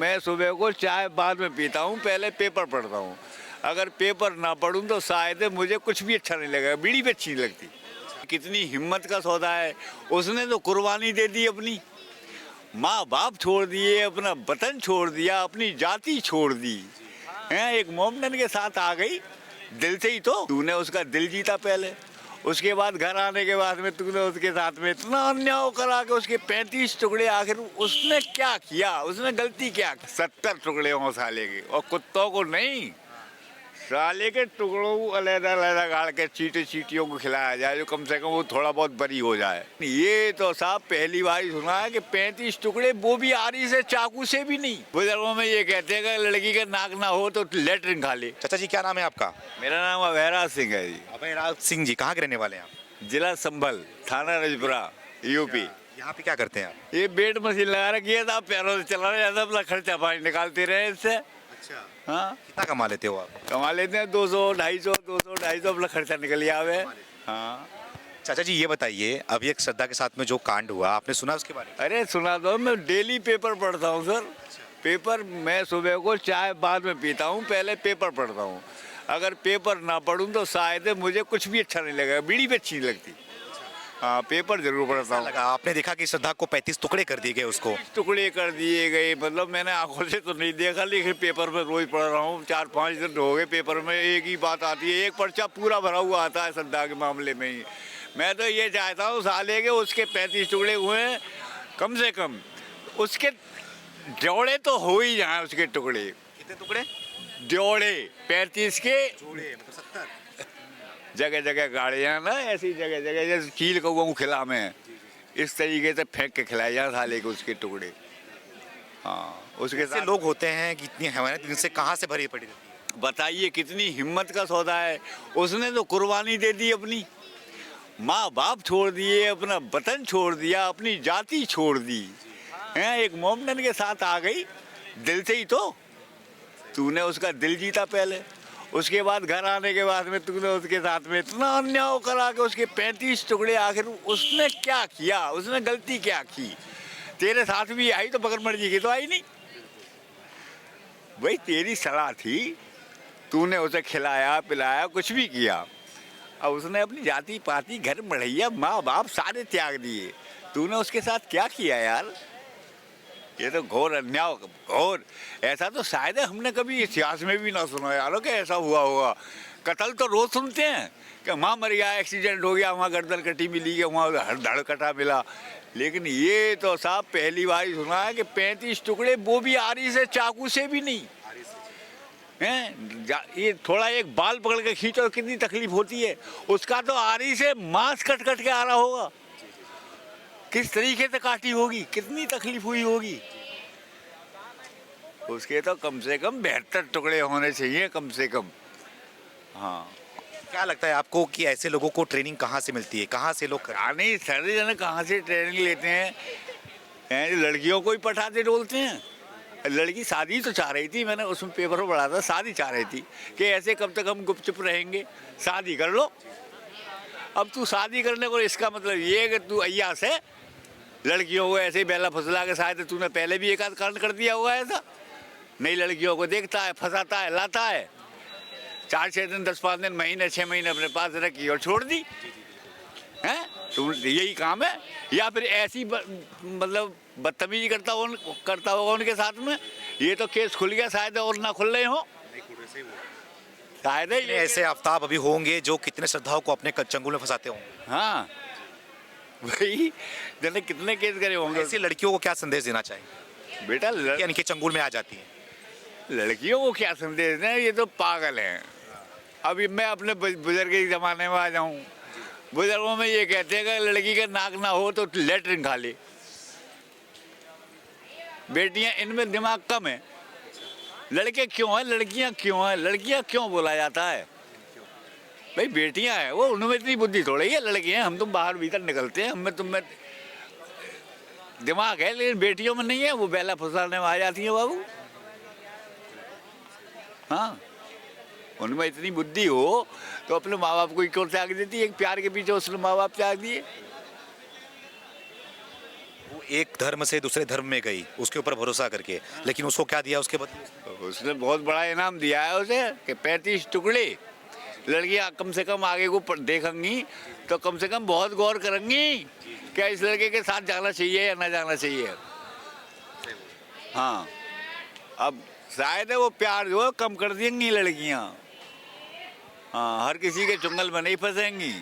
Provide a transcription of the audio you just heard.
मैं सुबह को चाय बाद में पीता हूँ, पहले पेपर पढ़ता हूँ। अगर पेपर ना पढूं तो शायद मुझे कुछ भी अच्छा नहीं लगेगा, बीड़ी भी अच्छी नहीं लगती। कितनी हिम्मत का सौदा है, उसने तो कुर्बानी दे दी अपनी, माँ बाप छोड़ दिए, अपना वतन छोड़ दिया, अपनी जाति छोड़ दी हैं, एक मोमडन के साथ आ गई। दिल से ही तो तूने उसका दिल जीता पहले, उसके बाद घर आने के बाद में तूने उसके साथ में इतना अन्याय करा के उसके 35 टुकड़े, आखिर उसने क्या किया, उसने गलती क्या की? 70 टुकड़े हों साले के, और कुत्तों को नहीं, साले के टुकड़ों को अलग-अलग गाड़ के चींटियों को खिलाया जाए, जो कम से कम वो थोड़ा बहुत बरी हो जाए। ये तो साहब पहली बार ही सुना है कि 35 टुकड़े, वो भी आरी से, चाकू से भी नहीं। बुजुर्गों में ये कहते हैं कि लड़की का नाक ना हो तो लेटरिन खा ले। चाचा जी क्या नाम है आपका? मेरा नाम अभयराज सिंह है जी। अभयराज सिंह जी, कहाँ के रहने वाले हैं आप? जिला संभल, थाना रजपुरा, यूपी। यहाँ पे क्या करते हैं आप? ये बेड मशीन लगा रखी है, आप पैरों से चला रहे, अपना खर्चा पानी निकालते रहे इससे। अच्छा, हाँ, कितना कमा लेते हो आप? कमा लेते हैं 200, 250 अपना खर्चा निकल आवे। हाँ। चाचा जी ये बताइए, अभी एक श्रद्धा के साथ में जो कांड हुआ, आपने सुना उसके बारे में? अरे सुना दो, मैं डेली पेपर पढ़ता हूँ सर। पेपर मैं सुबह को चाय बाद में पीता हूँ, पहले पेपर पढ़ता हूँ। अगर पेपर ना पढूं तो शायद मुझे कुछ भी अच्छा नहीं लगेगा, बीड़ी भी अच्छी नहीं लगती। हाँ, पेपर जरूर पढ़ता हूँ। लगा आपने देखा कि श्रद्धा को 35 टुकड़े कर दिए गए उसको? टुकड़े कर दिए गए, मतलब मैंने आंखों से तो नहीं देखा, लेकिन पेपर में रोज पढ़ रहा हूँ। 4-5 दिन हो गए, पेपर में एक ही बात आती है, एक पर्चा पूरा भरा हुआ आता है श्रद्धा के मामले में ही। मैं तो ये चाहता हूँ साले के उसके 35 टुकड़े हुए, कम से कम उसके जोड़े तो हो ही जाए उसके टुकड़े। कितने टुकड़े? जोड़े 35 के, जोड़े मतलब 70। जगह जगह गाड़ियाँ ना, ऐसी जगह जगह जैसे चील कौओं को खिला में, इस तरीके से फेंक के खिलाए जाए साले के उसके टुकड़े। हाँ, उसके ऐसे साथ लोग होते हैं कि इतनी हैवानियत इनसे कहाँ से भरी पड़ी रहती है? बताइए कितनी हिम्मत का सौदा है, उसने तो कुर्बानी दे दी अपनी, माँ बाप छोड़ दिए, अपना वतन छोड़ दिया, अपनी जाति छोड़ दी हैं, एक मोमडन के साथ आ गई। दिल से ही तो तूने उसका दिल जीता पहले, उसके बाद घर आने के बाद में तूने उसके साथ में इतना अन्याय करा के उसके 35 टुकड़े, आखिर उसने क्या किया, उसने गलती क्या की? तेरे साथ भी आई तो बकर जी की तो आई नहीं भाई, तेरी सलाह थी, तूने उसे खिलाया पिलाया, कुछ भी किया। अब उसने अपनी जाति पाति, घर बढ़ैया, माँ बाप सारे त्याग दिए, तूने उसके साथ क्या किया यार? ये तो घोर अन्याय, घोर। ऐसा तो शायद हमने कभी इतिहास में भी ना सुना यारो कि ऐसा हुआ होगा। कत्ल तो रोज सुनते हैं कि वहाँ मर गया, एक्सीडेंट हो गया, वहाँ गर्दन कटी मिली, है वहाँ धड़ कटा मिला, लेकिन ये तो साहब पहली बार ही सुना है कि 35 टुकड़े, वो भी आरी से, चाकू से भी नहीं हैं। ये थोड़ा एक बाल पकड़ के खींचो कितनी तकलीफ होती है, उसका तो आरी से मांस कट कट के आ रहा होगा, किस तरीके से काटी होगी, कितनी तकलीफ हुई होगी। उसके तो कम से कम 72 टुकड़े होने चाहिए, कम से कम। हाँ, क्या लगता है आपको कि ऐसे लोगों को ट्रेनिंग कहाँ से मिलती है, कहाँ से लोग नहीं सारे जने कहाँ से ट्रेनिंग लेते हैं, लड़कियों को ही पटाते डोलते हैं। लड़की शादी तो चाह रही थी, मैंने उसमें पेपर में पढ़ा था, शादी चाह रही थी कि ऐसे कब तक हम गुपचुप रहेंगे, शादी कर लो। अब तू शादी करने को, इसका मतलब ये है कि तू अय्या से लड़कियों को ऐसे ही बेला फुसला के, शायद तूने पहले भी एक आध कांड कर दिया हुआ है। ऐसा नई लड़कियों को देखता है, फंसाता है, लाता है, 4-6 दिन, 10-5 दिन, महीने, 6 महीने अपने पास रखी और छोड़ दी हैं। तुम यही काम है, या फिर ऐसी मतलब बदतमीजी करता होगा उनके साथ में। ये तो केस खुल गया, शायद और ना खुल रहे हो, शायद ऐसे आफ्ताब अभी होंगे जो कितने श्रद्धाओं को अपने चंगुल में फंसाते होंगे। हाँ भाई, जने कितने केस करे होंगे। ऐसी लड़कियों को क्या संदेश देना चाहिए बेटा? इनके चंगुल में आ जाती है। लड़कियों को क्या संदेश दें, ये तो पागल हैं। अभी मैं अपने बुजुर्ग के ज़माने में आ जाऊं, बुजुर्गों में ये कहते हैं कि लड़की का नाक ना हो तो लेटरिन खा ले। बेटियां, इनमें दिमाग कम है, लड़के क्यों हैं, लड़कियां क्यों हैं? लड़कियां क्यों बोला जाता है भाई? बेटियां हैं वो, उनमें इतनी बुद्धि थोड़ी है। लड़के हैं, हम तुम बाहर भीतर निकलते हैं, हमें तुम में दिमाग है, लेकिन बेटियों में नहीं है, वो बेला फुसलाने में आ जाती है बाबू। हाँ, उनमें इतनी बुद्धि हो तो अपने माँ बाप को क्यों त्याग देती है? एक प्यार के पीछे उसने माँ बाप त्याग दिए। वो एक धर्म से दूसरे धर्म में गई उसके ऊपर भरोसा करके, लेकिन उसको क्या दिया उसके बदले? उसने बहुत बड़ा इनाम दिया है उसे कि 35 टुकड़े। लड़कियां कम से कम आगे को देखेंगी तो कम से कम बहुत गौर करेंगी क्या इस लड़के के साथ जाना चाहिए या ना जाना चाहिए। हाँ, अब शायद है वो प्यार जो है कम कर देंगी लड़कियां। हाँ, हर किसी के चुंगल में नहीं फंसेंगी।